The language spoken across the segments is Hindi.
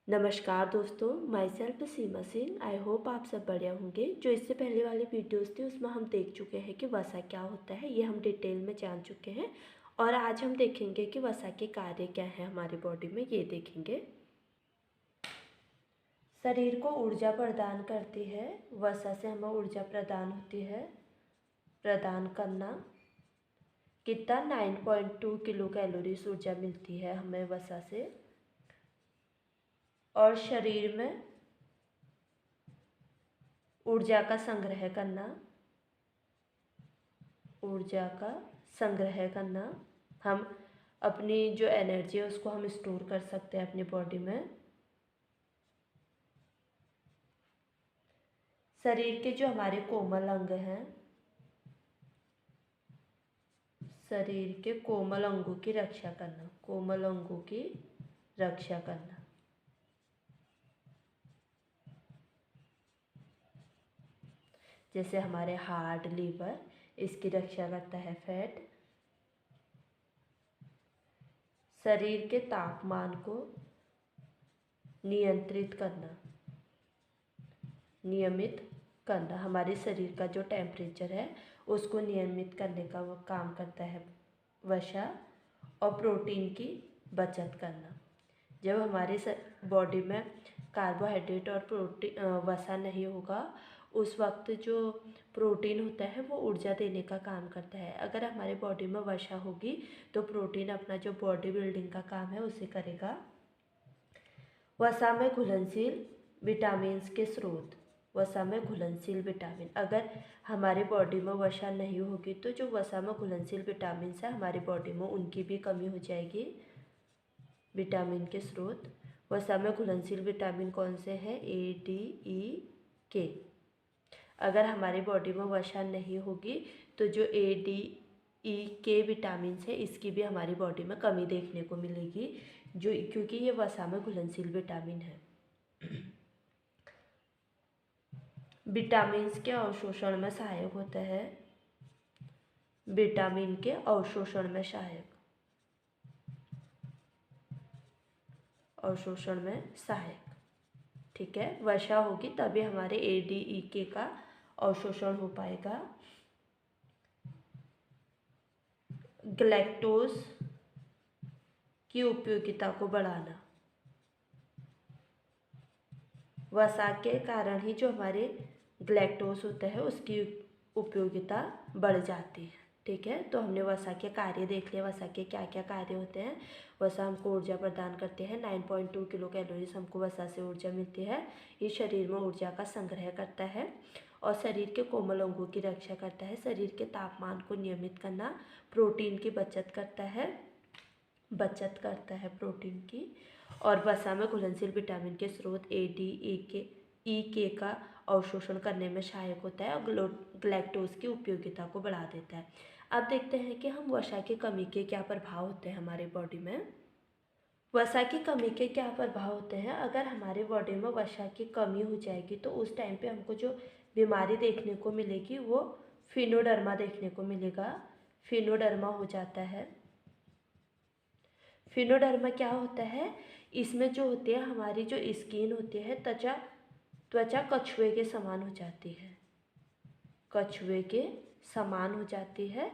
नमस्कार दोस्तों, my self Seema Singh. I hope आप सब बढ़िया होंगे। जो इससे पहले वाली वीडियोस थी उसमें हम देख चुके हैं कि वसा क्या होता है, ये हम डिटेल में जान चुके हैं। और आज हम देखेंगे कि वसा के कार्य क्या हैं हमारी बॉडी में, ये देखेंगे। शरीर को ऊर्जा प्रदान करती है, वसा से हमें ऊर्जा प्रदान होती है। प्रदान करना कितना 9.2 किलो कैलोरीज ऊर्जा मिलती है हमें वसा से। और शरीर में ऊर्जा का संग्रह करना, ऊर्जा का संग्रह करना, हम अपनी जो एनर्जी है उसको हम स्टोर कर सकते हैं अपनी बॉडी में। शरीर के जो हमारे कोमल अंग हैं, शरीर के कोमल अंगों की रक्षा करना, कोमल अंगों की रक्षा करना। जैसे हमारे हार्ट, लीवर, इसकी रक्षा करता है फैट। शरीर के तापमान को नियंत्रित करना, नियमित करना, हमारे शरीर का जो टेम्परेचर है उसको नियमित करने का वो काम करता है वसा। और प्रोटीन की बचत करना, जब हमारे बॉडी में कार्बोहाइड्रेट और प्रोटीन वसा नहीं होगा उस वक्त जो प्रोटीन होता है वो ऊर्जा देने का काम करता है। अगर हमारे बॉडी में वसा होगी तो प्रोटीन अपना जो बॉडी बिल्डिंग का काम है उसे करेगा। वसा में घुलनशील विटामिन्स के स्रोत, वसा में घुलनशील विटामिन, अगर हमारे बॉडी में वसा नहीं होगी तो जो वसा में घुलनशील विटामिन है हमारी बॉडी में उनकी भी कमी हो जाएगी। विटामिन के स्रोत, वसा में घुलनशील विटामिन कौन से हैं? ए, डी, ई, के। अगर हमारी बॉडी में वसा नहीं होगी तो जो ए, डी, ई, के विटामिन है इसकी भी हमारी बॉडी में कमी देखने को मिलेगी, जो क्योंकि ये वसा में घुलनशील विटामिन है। विटामिन के अवशोषण में सहायक होता है, विटामिन के अवशोषण में सहायक, अवशोषण में सहायक। ठीक है, वसा होगी तभी हमारे ए, डी, ई, के का अवशोषण हो पाएगा। ग्लैक्टोज की उपयोगिता को बढ़ाना, वसा के कारण ही जो हमारे ग्लैक्टोज होता है उसकी उपयोगिता बढ़ जाती है। ठीक है, तो हमने वसा के कार्य देख लिया, वसा के क्या क्या कार्य होते हैं। वसा हमको ऊर्जा प्रदान करते हैं, 9.2 किलो कैलोरीज हमको वसा से ऊर्जा मिलती है। ये शरीर में ऊर्जा का संग्रह करता है और शरीर के कोमल अंगों की रक्षा करता है। शरीर के तापमान को नियमित करना, प्रोटीन की बचत करता है, बचत करता है प्रोटीन की। और वसा में घुलनशील विटामिन के स्रोत ए, डी, ई, के का अवशोषण करने में सहायक होता है और ग्लैक्टोज की उपयोगिता को बढ़ा देता है। अब देखते हैं कि हम वसा की कमी के क्या प्रभाव होते हैं हमारे बॉडी में। वसा की कमी के क्या प्रभाव होते हैं? अगर हमारे बॉडी में वसा की कमी हो जाएगी तो उस टाइम पे हमको जो बीमारी देखने को मिलेगी वो फिनोडर्मा देखने को मिलेगा। फिनोडर्मा हो जाता है। फिनोडर्मा क्या होता है? इसमें जो होती है हमारी जो स्किन होती है, त्वचा, त्वचा कछुए के समान हो जाती है, कछुए के समान हो जाती है।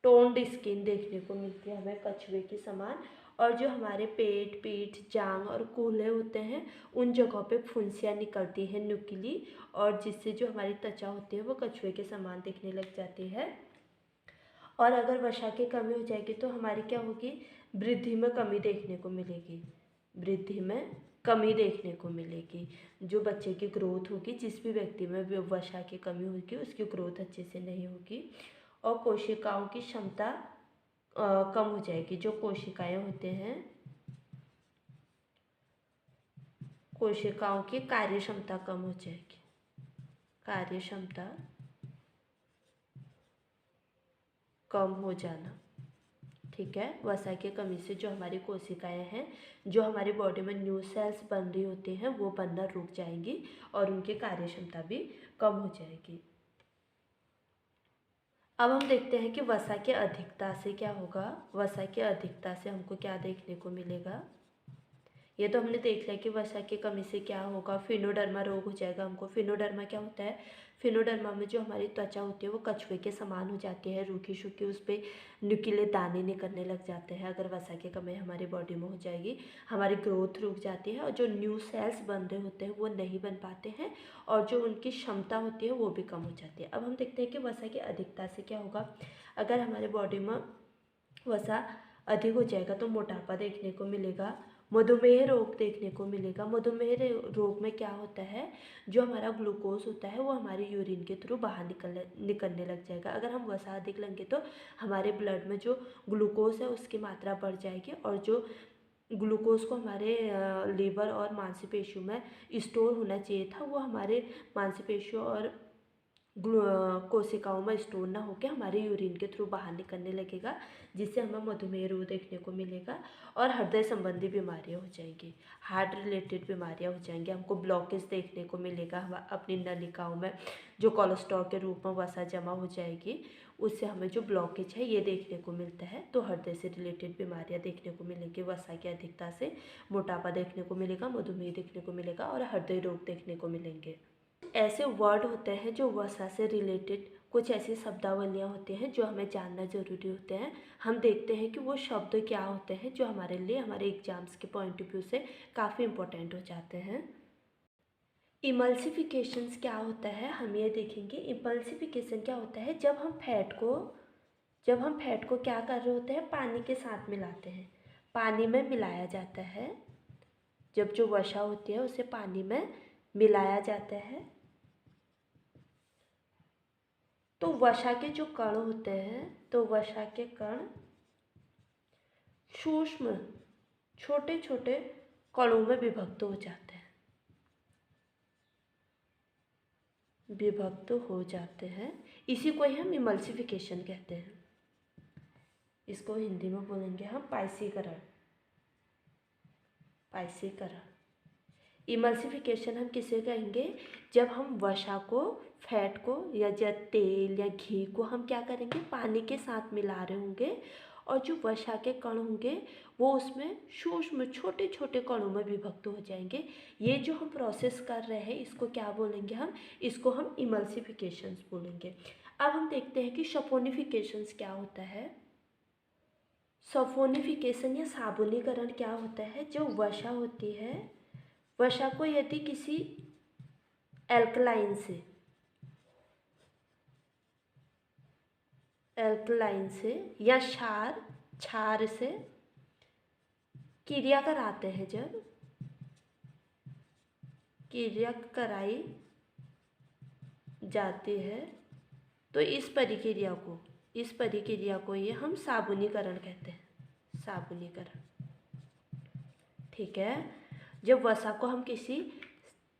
टोन्ड स्किन देखने को मिलती है हमें कछुए के समान। और जो हमारे पेट, पीठ, जांग और कूल्हे होते हैं उन जगहों पे फुंसियाँ निकलती हैं नुकीली, और जिससे जो हमारी त्वचा होती है वो कछुए के समान दिखने लग जाती है। और अगर वसा की कमी हो जाएगी तो हमारी क्या होगी? वृद्धि में कमी देखने को मिलेगी, वृद्धि में कमी देखने को मिलेगी। जो बच्चे की ग्रोथ होगी, जिस भी व्यक्ति में वसा की कमी होगी उसकी ग्रोथ अच्छे से नहीं होगी। और कोशिकाओं की क्षमता कम हो जाएगी। जो कोशिकाएं होते हैं, कोशिकाओं की कार्य क्षमता कम हो जाएगी, कार्य क्षमता कम हो जाना। ठीक है, वसा की कमी से जो हमारी कोशिकाएं हैं, जो हमारी बॉडी में न्यू सेल्स बन रही होती हैं वो बनना रुक जाएंगी और उनकी कार्य क्षमता भी कम हो जाएगी। अब हम देखते हैं कि वसा की अधिकता से क्या होगा। वसा की अधिकता से हमको क्या देखने को मिलेगा? ये तो हमने देख लिया कि वसा की कमी से क्या होगा, फिनोडर्मा रोग हो जाएगा हमको। फिनोडर्मा क्या होता है? फिनोडर्मा में जो हमारी त्वचा होती है वो कछुए के समान हो जाती है, रूखी सूखी, उस पर नुकीले दाने निकलने लग जाते हैं। अगर वसा की कमी हमारी बॉडी में हो जाएगी, हमारी ग्रोथ रुक जाती है और जो न्यू सेल्स बन रहे होते हैं वो नहीं बन पाते हैं और जो उनकी क्षमता होती है वो भी कम हो जाती है। अब हम देखते हैं कि वसा की अधिकता से क्या होगा। अगर हमारे बॉडी में वसा अधिक हो जाएगा तो मोटापा देखने को मिलेगा, मधुमेह रोग देखने को मिलेगा। मधुमेह रोग में क्या होता है, जो हमारा ग्लूकोज होता है वो हमारे यूरिन के थ्रू बाहर निकलने लग जाएगा। अगर हम वसा अधिक लेंगे तो हमारे ब्लड में जो ग्लूकोज है उसकी मात्रा बढ़ जाएगी और जो ग्लूकोज को हमारे लीवर और मांसपेशियों में स्टोर होना चाहिए था वो हमारे मांसपेशियों और कोशिकाओं में स्टोर ना होकर हमारे यूरिन के थ्रू बाहर निकलने लगेगा, जिससे हमें मधुमेह रोग देखने को मिलेगा और हृदय संबंधी बीमारियां हो जाएंगी, हार्ट रिलेटेड बीमारियां हो जाएंगी। हमको ब्लॉकेज देखने को मिलेगा अपनी नलिकाओं में, जो कोलेस्ट्रॉल के रूप में वसा जमा हो जाएगी, उससे हमें जो ब्लॉकेज है ये देखने को मिलता है। तो हृदय से रिलेटेड बीमारियां देखने को मिलेंगी वसा की अधिकता से, मोटापा देखने को मिलेगा, मधुमेह देखने को मिलेगा और हृदय रोग देखने को मिलेंगे। ऐसे वर्ड होते हैं जो वसा से रिलेटेड, कुछ ऐसी शब्दावलियाँ होती हैं जो हमें जानना ज़रूरी होते हैं। हम देखते हैं कि वो शब्द क्या होते हैं जो हमारे लिए हमारे एग्जाम्स के पॉइंट ऑफ व्यू से काफ़ी इम्पोर्टेंट हो जाते हैं। इमल्सिफिकेशंस क्या होता है, हम ये देखेंगे। इमल्सिफिकेशन क्या होता है, जब हम फैट को क्या कर रहे होते हैं, पानी के साथ मिलाते हैं, पानी में मिलाया जाता है। जब जो वसा होती है उसे पानी में मिलाया जाता है तो वसा के जो कण होते हैं, तो वसा के कण सूक्ष्म छोटे छोटे कणों में विभक्त हो जाते हैं, इसी को ही हम इमल्सिफिकेशन कहते हैं। इसको हिंदी में बोलेंगे हम पाइसीकरण। इमल्सिफिकेशन हम किसे कहेंगे, जब हम वसा को, फैट को या तेल या घी को हम क्या करेंगे, पानी के साथ मिला रहे होंगे और जो वसा के कण होंगे वो उसमें सूक्ष्म छोटे छोटे कणों में विभक्त हो जाएंगे। ये जो हम प्रोसेस कर रहे हैं इसको क्या बोलेंगे हम, इसको हम इमल्सिफिकेशंस बोलेंगे। अब हम देखते हैं कि सपोनिफिकेशंस क्या होता है। सपोनिफिकेशन या साबुनीकरण क्या होता है, जो वसा होती है, वसा को यदि किसी एल्कलाइन से या क्षार से क्रिया कराते हैं, जब क्रिया कराई जाती है तो इस परिक्रिया को ये हम साबुनीकरण कहते हैं, साबुनीकरण। ठीक है, जब वसा को हम किसी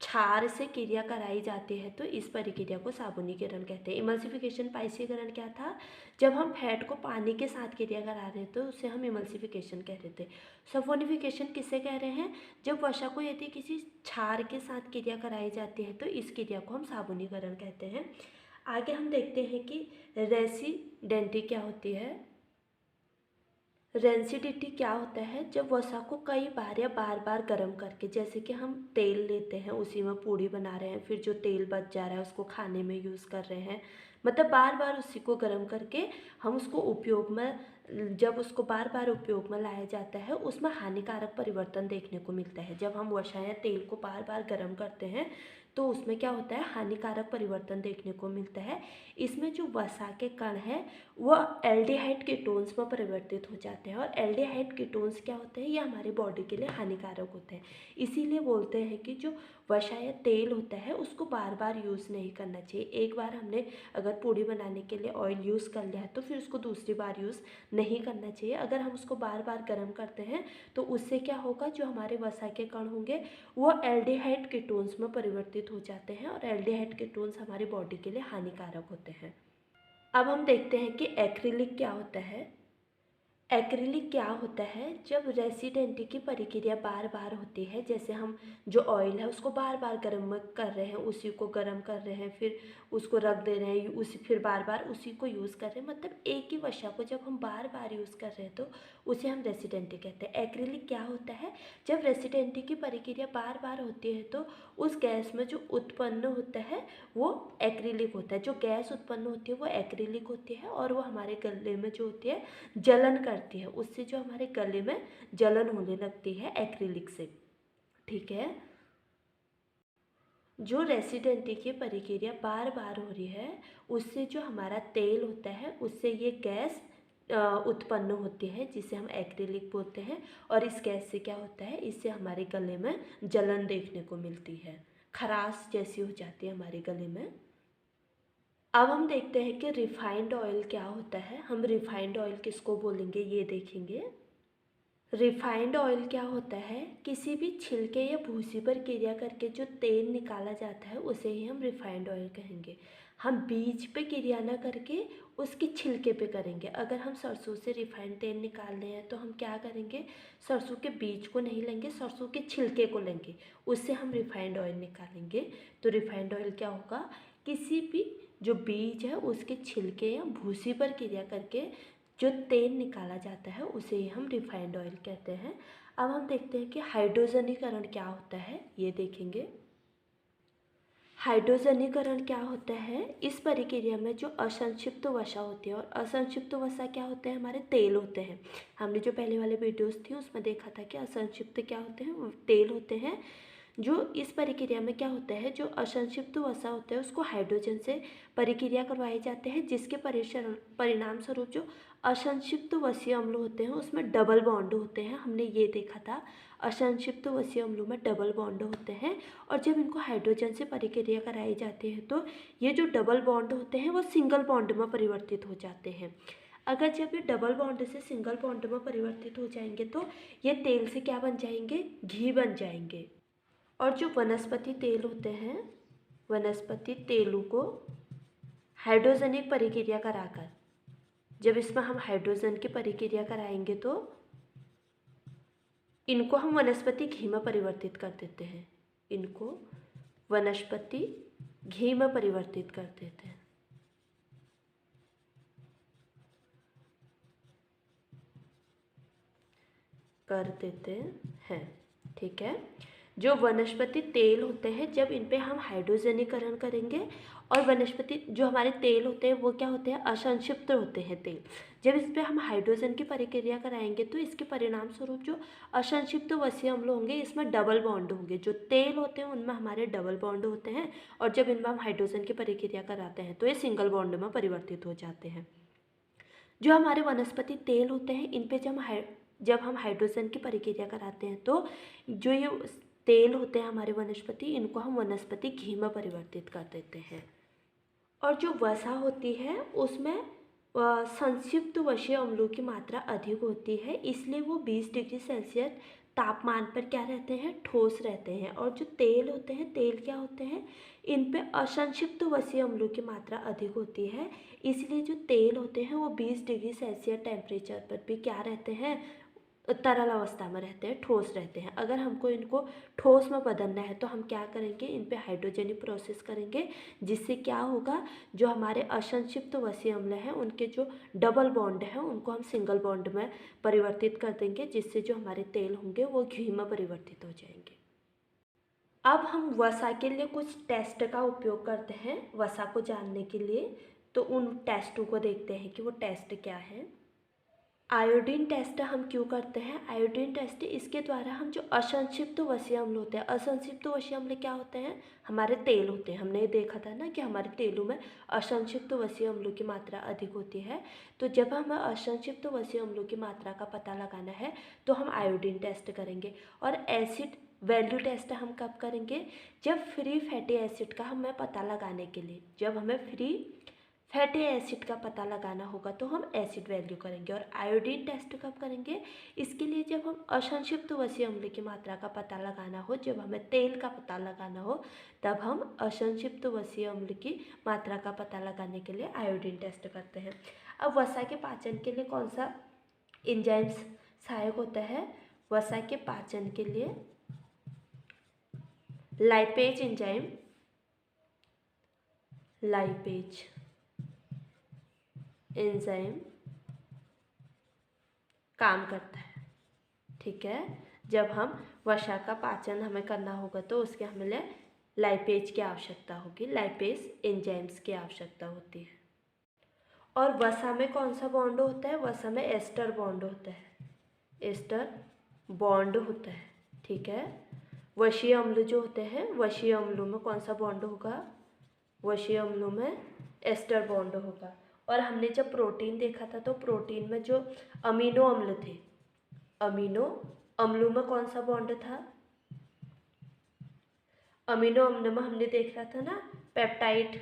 क्षार से क्रिया कराई जाती है तो इस प्रक्रिया को साबुनीकरण कहते हैं। इमल्सिफिकेशन पाइसीकरण क्या था, जब हम फैट को पानी के साथ क्रिया करा रहे थे तो उसे हम इमल्सिफिकेशन कह रहे थे। सपोनिफिकेशन किसे कह रहे हैं, जब वसा को यदि किसी क्षार के साथ क्रिया कराई जाती है तो इस क्रिया को हम साबुनीकरण कहते हैं। आगे हम देखते हैं कि रेसिडेंटी क्या होती है। रेंसिडिटी क्या होता है, जब वसा को कई बार या बार बार गर्म करके, जैसे कि हम तेल लेते हैं उसी में पूड़ी बना रहे हैं, फिर जो तेल बच जा रहा है उसको खाने में यूज़ कर रहे हैं, मतलब बार बार उसी को गर्म करके हम उसको उपयोग में, जब उसको बार बार उपयोग में लाया जाता है उसमें हानिकारक परिवर्तन देखने को मिलता है। जब हम वसा या तेल को बार बार गर्म करते हैं तो उसमें क्या होता है, हानिकारक परिवर्तन देखने को मिलता है। इसमें जो वसा के कण हैं वो एल्डिहाइड कीटोन्स में परिवर्तित हो जाते हैं और एल्डिहाइड कीटोन्स क्या होते हैं, ये हमारी बॉडी के लिए हानिकारक होते हैं। इसीलिए बोलते हैं कि जो वसा या तेल होता है उसको बार बार यूज़ नहीं करना चाहिए। एक बार हमने अगर पूड़ी बनाने के लिए ऑयल यूज़ कर लिया है तो फिर उसको दूसरी बार यूज़ नहीं करना चाहिए। अगर हम उसको बार बार गर्म करते हैं तो उससे क्या होगा, जो हमारे वसा के कण होंगे वो एल्डिहाइड कीटोन्स में परिवर्तित हो जाते हैं और एल्डिहाइड कीटोन्स हमारी बॉडी के लिए हानिकारक होते हैं। अब हम देखते हैं कि एक्रिलिक क्या होता है। एक्रिलिक क्या होता है? जब रेसिडेंटी की प्रक्रिया बार बार होती है, जैसे हम जो ऑयल है उसको बार बार गर्म कर रहे हैं, उसी को गर्म कर रहे हैं, फिर उसको रख दे रहे हैं, उसी फिर बार बार उसी को यूज़ कर रहे हैं, मतलब एक ही वसा को जब हम बार बार यूज़ कर रहे हैं तो उसे हम रेसिडेंटी कहते हैं। एक्रिलिक क्या होता है? जब रेसिडेंटी की प्रक्रिया बार बार होती है तो उस गैस में जो उत्पन्न होता है वो एक्रिलिक होता है। जो गैस उत्पन्न होती है वो एक्रिलिक होती है और वो हमारे गले में जो होती है जलन करती है, उससे जो हमारे गले में जलन होने लगती है एक्रिलिक से। ठीक है, जो रेसिडेंटी की प्रक्रिया बार बार हो रही है उससे जो हमारा तेल होता है उससे ये गैस उत्पन्न होती है जिसे हम एक्रिलिक बोलते हैं। और इस गैस से क्या होता है, इससे हमारे गले में जलन देखने को मिलती है, खराश जैसी हो जाती है हमारे गले में। अब हम देखते हैं कि रिफाइंड ऑयल क्या होता है। हम रिफाइंड ऑयल किसको बोलेंगे ये देखेंगे। रिफाइंड ऑयल क्या होता है? किसी भी छिलके या भूसी पर क्रिया करके जो तेल निकाला जाता है उसे ही हम रिफाइंड ऑयल कहेंगे। हम बीज पे क्रिया ना करके उसके छिलके पे करेंगे। अगर हम सरसों से रिफाइंड तेल निकाल रहे हैं तो हम क्या करेंगे, सरसों के बीज को नहीं लेंगे, सरसों के छिलके को लेंगे, उससे हम रिफाइंड ऑयल निकालेंगे। तो रिफाइंड ऑयल क्या होगा, किसी भी जो बीज है उसके छिलके या भूसी पर क्रिया करके जो तेल निकाला जाता है उसे ही हम रिफाइंड ऑयल कहते हैं। अब हम देखते हैं कि हाइड्रोजनीकरण क्या होता है, ये देखेंगे। हाइड्रोजनीकरण क्या होता है? इस प्रक्रिया में जो असंक्षिप्त वसा होती है, और असंक्षिप्त वसा क्या होते हैं, हमारे तेल होते हैं। हमने जो पहले वाले वीडियोस थी उसमें देखा था कि असंक्षिप्त क्या होते हैं, वो तेल होते हैं। जो इस प्रक्रिया में क्या होता है, जो असंक्षिप्त वसा होता है उसको हाइड्रोजन से प्रक्रिया करवाए जाते हैं, जिसके परिणाम स्वरूप जो असंक्षिप्त वसीय अम्ल होते हैं उसमें डबल बॉन्ड होते हैं। हमने ये देखा था, असंक्षिप्त वसीय अम्लों में डबल बॉन्ड होते हैं और जब इनको हाइड्रोजन से प्रक्रिया कराई जाती है तो ये जो डबल बॉन्ड होते हैं वो सिंगल बॉन्ड में परिवर्तित हो जाते हैं। अगर जब ये डबल बॉन्ड से सिंगल बॉन्ड में परिवर्तित हो जाएंगे तो ये तेल से क्या बन जाएंगे, घी बन जाएंगे। और जो वनस्पति तेल होते हैं, वनस्पति तेलों को हाइड्रोजनिक प्रक्रिया कराकर, जब इसमें हम हाइड्रोजन की प्रक्रिया कराएंगे तो इनको हम वनस्पति घी में परिवर्तित कर देते हैं। इनको वनस्पति घी में परिवर्तित कर देते हैं। ठीक है, जो वनस्पति तेल होते हैं जब इन पे हम हाइड्रोजनीकरण करेंगे, और वनस्पति जो हमारे तेल होते हैं वो क्या होते हैं, असंक्षिप्त होते हैं तेल। जब इस पे हम हाइड्रोजन की प्रक्रिया कराएंगे तो इसके परिणाम स्वरूप जो असंक्षिप्त वसीय अम्ल होंगे इसमें डबल बॉन्ड होंगे। जो तेल होते हैं उनमें हमारे डबल बॉन्ड होते हैं और जब इनमें हम हाइड्रोजन की प्रक्रिया कराते हैं तो ये सिंगल बॉन्ड में परिवर्तित हो जाते हैं। जो हमारे वनस्पति तेल होते हैं इन पे जब हम हाइड्रोजन की प्रक्रिया कराते हैं तो जो ये तेल होते हैं हमारे वनस्पति, इनको हम वनस्पति घी में परिवर्तित कर देते हैं। और जो वसा होती है उसमें संक्षिप्त वसीय अम्लों की मात्रा अधिक होती है, इसलिए वो 20 डिग्री सेल्सियस तापमान पर क्या रहते हैं, ठोस रहते हैं। और जो तेल होते हैं, तेल क्या होते हैं, इन पे असंक्षिप्त वसीय अम्लों की मात्रा अधिक होती है, इसलिए जो तेल होते हैं वो 20 डिग्री सेल्सियस टेम्परेचर पर भी क्या रहते हैं, तरल अवस्था में रहते हैं, ठोस रहते हैं। अगर हमको इनको ठोस में बदलना है तो हम क्या करेंगे, इन पे हाइड्रोजनी प्रोसेस करेंगे, जिससे क्या होगा, जो हमारे असंक्षिप्त वसीय अम्ल हैं उनके जो डबल बॉन्ड है उनको हम सिंगल बॉन्ड में परिवर्तित कर देंगे, जिससे जो हमारे तेल होंगे वो घी में परिवर्तित हो जाएंगे। अब हम वसा के लिए कुछ टेस्ट का उपयोग करते हैं वसा को जानने के लिए, तो उन टेस्टों को देखते हैं कि वो टेस्ट क्या है। आयोडीन टेस्ट हम क्यों करते हैं? आयोडीन टेस्ट इसके द्वारा हम जो असंक्षिप्त वसीय अम्ल होते हैं, असंक्षिप्त वसीय अम्ल क्या होते हैं, हमारे तेल होते हैं। हमने ये देखा था ना कि हमारे तेलों में असंक्षिप्त वसीय अम्लों की मात्रा अधिक होती है। तो जब हमें असंक्षिप्त वसीय अम्लों की मात्रा का पता लगाना है तो हम आयोडीन टेस्ट करेंगे। और एसिड वैल्यू टेस्ट हम कब करेंगे, जब फ्री फैटी एसिड का हमें पता लगाने के लिए, जब हमें फ्री फैटी एसिड का पता लगाना होगा तो हम एसिड वैल्यू करेंगे। और आयोडीन टेस्ट कब करेंगे, इसके लिए जब हम असंक्षिप्त वसीय अम्ल की मात्रा का पता लगाना हो, जब हमें तेल का पता लगाना हो, तब हम असंक्षिप्त वसीय अम्ल की मात्रा का पता लगाने के लिए आयोडीन टेस्ट करते हैं। अब वसा के पाचन के लिए कौन सा एंजाइम्स सहायक होता है वसा के पाचन के लिए। लाइपेज एंजाइम, लाइपेज एंजाइम काम करता है, ठीक है। जब हम वसा का पाचन हमें करना होगा तो उसके हमें लाइपेज की आवश्यकता होगी, लाइपेज एंजाइम्स की आवश्यकता होती है। और वसा में कौन सा बॉन्ड होता है? वसा में एस्टर बॉन्ड होता है, एस्टर बॉन्ड होता है, ठीक है। वशीय अम्ल जो होते हैं, वशीय अम्लों में कौन सा बॉन्ड होगा? वशीय अम्लों में एस्टर बॉन्ड होगा। और हमने जब प्रोटीन देखा था तो प्रोटीन में जो अमीनो अम्ल थे, अमीनो अम्लों में कौन सा बॉन्ड था? अमीनो अम्ल में हमने देखा था ना peptide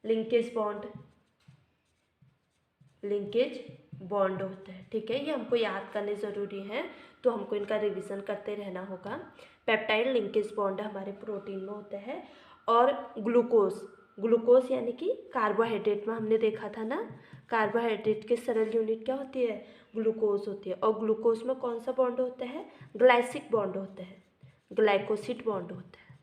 linkage bond, linkage bond होता है, ठीक है। ये हमको याद करने ज़रूरी है, तो हमको इनका रिवीजन करते रहना होगा। पेप्टाइड लिंकेज बॉन्ड हमारे प्रोटीन में होता है। और ग्लूकोज, ग्लूकोज यानी कि कार्बोहाइड्रेट में हमने देखा था ना, कार्बोहाइड्रेट की सरल यूनिट क्या होती है? ग्लूकोज होती है। और ग्लूकोज में कौन सा बॉन्ड होता है? ग्लाइसिक बॉन्ड होता है, ग्लाइकोसिड बॉन्ड होता है,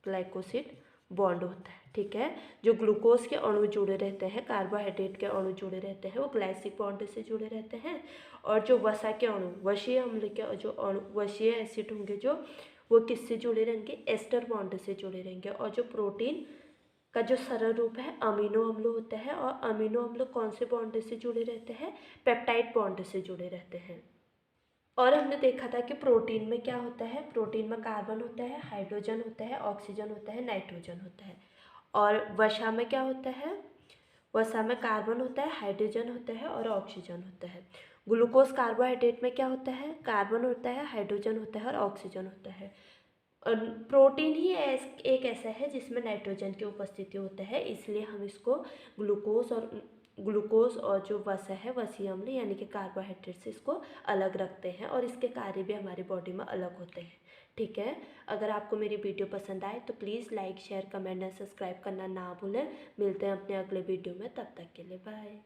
ग्लाइकोसिड बॉन्ड होता है, ठीक है। जो ग्लूकोज के अणु जुड़े रहते हैं, कार्बोहाइड्रेट के अणु जुड़े रहते हैं, वो ग्लाइसिक बॉन्ड से जुड़े रहते हैं। और जो वसा के अणु, वशीय अम्ल के जो अणु, वशीय एसिड होंगे जो, वो किससे जुड़े रहेंगे? एस्टर बॉन्ड से जुड़े रहेंगे। और जो प्रोटीन का जो सरल रूप है अमीनो अम्ल होता है। और अमीनो अम्ल कौन से बॉन्ड से जुड़े रहते हैं? पेप्टाइड बॉन्ड से जुड़े रहते हैं। और हमने देखा था कि प्रोटीन में क्या होता है? प्रोटीन में कार्बन होता है, हाइड्रोजन होता है, ऑक्सीजन होता है, नाइट्रोजन होता है। और वसा में क्या होता है? वसा में कार्बन होता है, हाइड्रोजन होता है और ऑक्सीजन होता है। ग्लूकोज कार्बोहाइड्रेट में क्या होता है? कार्बन होता है, हाइड्रोजन होता है और ऑक्सीजन होता है। और प्रोटीन ही एक ऐसा है जिसमें नाइट्रोजन की उपस्थिति होता है, इसलिए हम इसको ग्लूकोज और जो वसा है, वसीय अम्ल यानी कि कार्बोहाइड्रेट से इसको अलग रखते हैं। और इसके कार्य भी हमारी बॉडी में अलग होते हैं, ठीक है। अगर आपको मेरी वीडियो पसंद आए तो please like, share, comment and subscribe करना ना भूलें। मिलते हैं अपने अगले वीडियो में, तब तक के लिए बाय।